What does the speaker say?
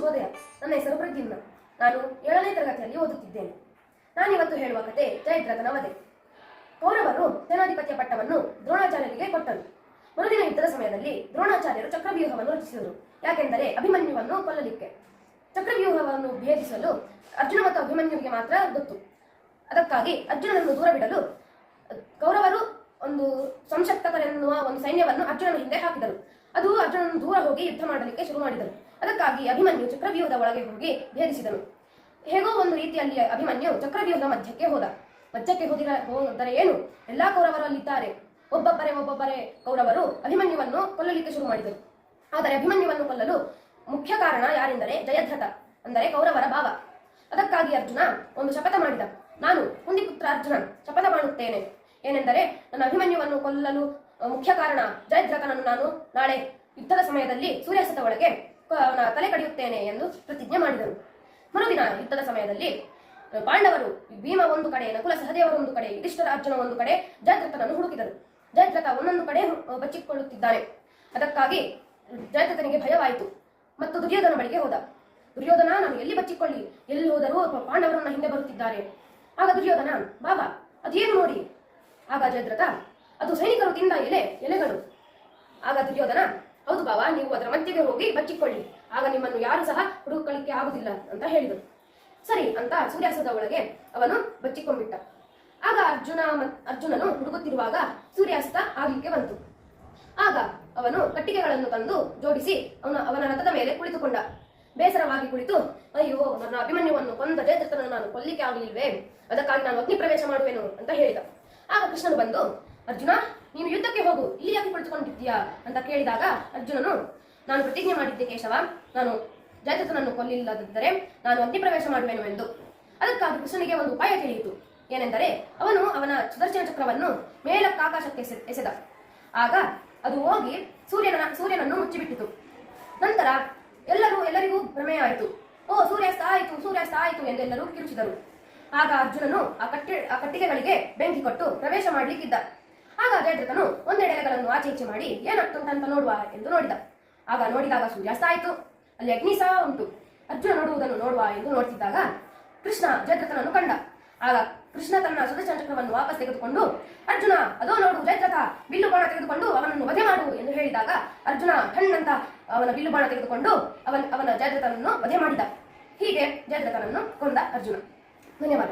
ಶುಭೋದಯ. ನನ್ನ ಹೆಸರು ಪ್ರದ್ಯುಮ್ನ. ನಾನು 7ನೇ ತರಗತಿಯಲ್ಲಿ ಓದುತ್ತಿದ್ದೇನೆ. ನಾನಿವತ್ತು ಹೇಳುವ ಕತೆ ಜಯದ್ರಥನ ವಧೆ. ಕೌರವರು ಸೇನಾಧಿಪತ್ಯ ಪಟ್ಟವನ್ನು ದ್ರೋಣಾಚಾರ್ಯರಿಗೆ ಕೊಟ್ಟರು. ಮರುದಿನ ಯುದ್ಧದ ಸಮಯದಲ್ಲಿ ದ್ರೋಣಾಚಾರ್ಯರು ಚಕ್ರವ್ಯೂಹವನ್ನು ರಚಿಸಿದರು. ಯಾಕೆಂದರೆ ಅಭಿಮನ್ಯುವನ್ನು ಕೊಲ್ಲಲಿಕ್ಕೆ. ಚಕ್ರವ್ಯೂಹವನ್ನು ಭೇದಿಸಲು ಅರ್ಜುನ ಮತ್ತು ಅಭಿಮನ್ಯುವಿಗೆ ಮಾತ್ರ ಗೊತ್ತು. ಅದಕ್ಕಾಗಿ ಅರ್ಜುನನನ್ನು ದೂರ ಬಿಡಲು ಕೌರವರು ಒಂದು ಸಂಶಕ್ತಕರೆನ್ನುವ ಒಂದು ಸೈನ್ಯವನ್ನು ಅರ್ಜುನನ ಹಿಂದೆ ಹಾಕಿದರು. ಅದು ಅರ್ಜುನನು ದೂರ ಹೋಗಿ ಯುದ್ಧ ಮಾಡಲಿಕ್ಕೆ ಶುರು ಮಾಡಿದರು. ಅದಕ್ಕಾಗಿ ಅಭಿಮನ್ಯು ಚಕ್ರವ್ಯೂಹದ ಒಳಗೆ ಹೋಗಿ ಭೇದಿಸಿದನು. ಹೇಗೋ ಒಂದು ರೀತಿಯಲ್ಲಿ ಅಭಿಮನ್ಯು ಚಕ್ರವ್ಯೂಹದ ಮಧ್ಯಕ್ಕೆ ಹೋದರೆ ಏನು, ಎಲ್ಲಾ ಕೌರವರು ಅಲ್ಲಿದ್ದಾರೆ. ಒಬ್ಬೊಬ್ಬರೇ ಕೌರವರು ಅಭಿಮನ್ಯುವನ್ನು ಕೊಲ್ಲಲಿಕ್ಕೆ ಶುರು ಮಾಡಿದರು. ಆದರೆ ಅಭಿಮನ್ಯುವನ್ನು ಕೊಲ್ಲಲು ಮುಖ್ಯ ಕಾರಣ ಯಾರೆಂದರೆ ಜಯದ್ರಥ, ಅಂದರೆ ಕೌರವರ ಭಾವ. ಅದಕ್ಕಾಗಿ ಅರ್ಜುನ ಒಂದು ಶಪಥ ಮಾಡಿದ. ನಾನು ಕುಂದಿಪುತ್ರ ಅರ್ಜುನ ಶಪಥ ಮಾಡುತ್ತೇನೆ. ಏನೆಂದರೆ, ನನ್ನ ಅಭಿಮನ್ಯುವನ್ನು ಕೊಲ್ಲಲು ಮುಖ್ಯ ಕಾರಣ ಜಯದ್ರಥನನ್ನು ನಾನು ನಾಳೆ ಯುದ್ಧದ ಸಮಯದಲ್ಲಿ ಸೂರ್ಯಾಸ್ತದ ಒಳಗೆ ತಲೆ ಕಡಿಯುತ್ತೇನೆ ಎಂದು ಪ್ರತಿಜ್ಞೆ ಮಾಡಿದರು. ಮರುದಿನ ಯುದ್ಧದ ಸಮಯದಲ್ಲಿ ಪಾಂಡವರು ಭೀಮ ಒಂದು ಕಡೆ, ನಕುಲ ಸಹದೇವರು ಒಂದು ಕಡೆ, ಯುಧಿಷ್ಠಿರ ಅರ್ಜುನ ಒಂದು ಕಡೆ ಜಯದ್ರಥನನ್ನು ಹುಡುಕಿದರು. ಜಯದ್ರಥ ಒಂದೊಂದು ಕಡೆ ಬಚ್ಚಿಕೊಳ್ಳುತ್ತಿದ್ದಾನೆ. ಅದಕ್ಕಾಗಿ ಜಯದ್ರಥನಿಗೆ ಭಯವಾಯಿತು ಮತ್ತು ದುರ್ಯೋಧನ ಬಳಿಗೆ ಹೋದ. ದುರ್ಯೋಧನ, ನಾನು ಎಲ್ಲಿ ಬಚ್ಚಿಕೊಳ್ಳಿ, ಎಲ್ಲಿ ಹೋದರೂ ಪಾಂಡವರನ್ನ ಹಿಂದೆ ಬರುತ್ತಿದ್ದಾರೆ. ಆಗ ದುರ್ಯೋಧನ, ಬಾಬಾ ಅದೇನು ನೋಡಿ. ಆಗ ಜಯದ್ರಥ, ಅದು ಸೈನಿಕರು ತಿಂದ ಎಲೆಗಳು. ಆಗ ದುರ್ಯೋಧನ, ಹೌದು ಬಾಬಾ, ನೀವು ಅದರ ಮಧ್ಯೆಗೆ ಹೋಗಿ ಬಚ್ಚಿಕೊಳ್ಳಿ, ಆಗ ನಿಮ್ಮನ್ನು ಯಾರು ಸಹ ಹುಡುಕಲಿಕ್ಕೆ ಆಗುದಿಲ್ಲ ಅಂತ ಹೇಳಿದರು. ಸರಿ ಅಂತ ಸೂರ್ಯಾಸ್ತದ ಒಳಗೆ ಅವನು ಬಚ್ಚಿಕೊಂಡ್ಬಿಟ್ಟ. ಆಗ ಅರ್ಜುನನು ಹುಡುಕುತ್ತಿರುವಾಗ ಸೂರ್ಯಾಸ್ತ ಆಗಲಿಕ್ಕೆ ಬಂತು. ಆಗ ಅವನು ಕಟ್ಟಿಗೆಗಳನ್ನು ತಂದು ಜೋಡಿಸಿ ಅವನ ರಥದ ಮೇಲೆ ಕುಳಿತುಕೊಂಡ. ಬೇಸರವಾಗಿ ಕುಳಿತು, ಅಯ್ಯೋ, ನನ್ನ ಅಭಿಮನ್ಯುವನ್ನು ಕೊಂದ ಜಯದ್ರಥನನ್ನು ನಾನು ಕೊಲ್ಲಿಕ್ಕೆ ಆಗಲಿಲ್ವೇ, ಅದಕ್ಕಾಗಿ ನಾನು ಅಗ್ನಿ ಪ್ರವೇಶ ಮಾಡುವೆನು ಅಂತ ಹೇಳಿದ. ಆಗ ಕೃಷ್ಣನು ಬಂದು, ಅರ್ಜುನ, ನೀನು ಯುದ್ಧಕ್ಕೆ ಹೋಗು, ಇಲ್ಲಿ ಯಾಕೆ ಕುಳಿತುಕೊಂಡಿದ್ದೀಯಾ ಅಂತ ಕೇಳಿದಾಗ ಅರ್ಜುನನು, ನಾನು ಪ್ರತಿಜ್ಞೆ ಮಾಡಿದ್ದೆ ಕೇಶವ, ನಾನು ಜಯದ್ರಥನನ್ನು ಕೊಲ್ಲಿಲ್ಲದಿದ್ದರೆ ನಾನು ಅಗ್ನಿ ಪ್ರವೇಶ ಮಾಡುವೆನು ಎಂದು. ಅದಕ್ಕಾಗಿ ಕೃಷ್ಣನಿಗೆ ಒಂದು ಉಪಾಯ ತಿಳಿಯಿತು. ಏನೆಂದರೆ, ಅವನು ಅವನ ಸುದರ್ಶನ ಚಕ್ರವನ್ನು ಮೇಲಕ್ಕಾಕಾಶಕ್ಕೆ ಎಸೆದ. ಆಗ ಅದು ಹೋಗಿ ಸೂರ್ಯನನ್ನು ಮುಚ್ಚಿಬಿಟ್ಟಿತು. ನಂತರ ಎಲ್ಲರಿಗೂ ಭ್ರಮೆಯಾಯಿತು. ಓ, ಸೂರ್ಯಾಸ್ತ ಆಯಿತು ಎಂದೆಲ್ಲರೂ ಕಿರುಚಿದರು. ಆಗ ಅರ್ಜುನನು ಆ ಕಟ್ಟಿಗೆಗಳಿಗೆ ಬೆಂಕಿ ಕೊಟ್ಟು ಪ್ರವೇಶ ಮಾಡಲಿಕ್ಕಿದ್ದ. ಆಗ ಜಯದ್ರಥನು ಒಂದೆಡೆಗಳನ್ನು ಆಚೆ ಈಚೆ ಮಾಡಿ ಏನಾಗ್ತುಂಟಂತ ನೋಡುವ ಎಂದು ನೋಡಿದಾಗ ಸೂರ್ಯಾಸ್ತ ಆಯಿತು, ಅಲ್ಲಿ ಅಗ್ನಿ ಸಹ ಉಂಟು. ಅರ್ಜುನ ನೋಡುವುದನ್ನು ನೋಡುವ ಎಂದು ನೋಡ್ತಿದ್ದಾಗ ಕೃಷ್ಣ ಜಯದ್ರಥನನ್ನು ಕಂಡ. ಆಗ ಕೃಷ್ಣ ತನ್ನ ಸುದರ್ಶನ ಚಕ್ರವನ್ನು ವಾಪಸ್ ತೆಗೆದುಕೊಂಡು, ಅರ್ಜುನ, ಅದೋ ನೋಡು ಜಯದ್ರಥ ಬಿಲ್ಲು ಬಾಣ ತೆಗೆದುಕೊಂಡು ಅವನನ್ನು ವಧೆ ಮಾಡು ಎಂದು ಹೇಳಿದಾಗ ಅರ್ಜುನ ಹೆಣ್ಣಂತ ಅವನ ಬಿಲ್ಲು ಬಾಣ ತೆಗೆದುಕೊಂಡು ಅವನ ಜಯದ್ರಥನನ್ನು ವಧೆ ಮಾಡಿದ. ಹೀಗೆ ಜಯದ್ರಥನನ್ನು ಕೊಂದ ಅರ್ಜುನ. ಧನ್ಯವಾದ.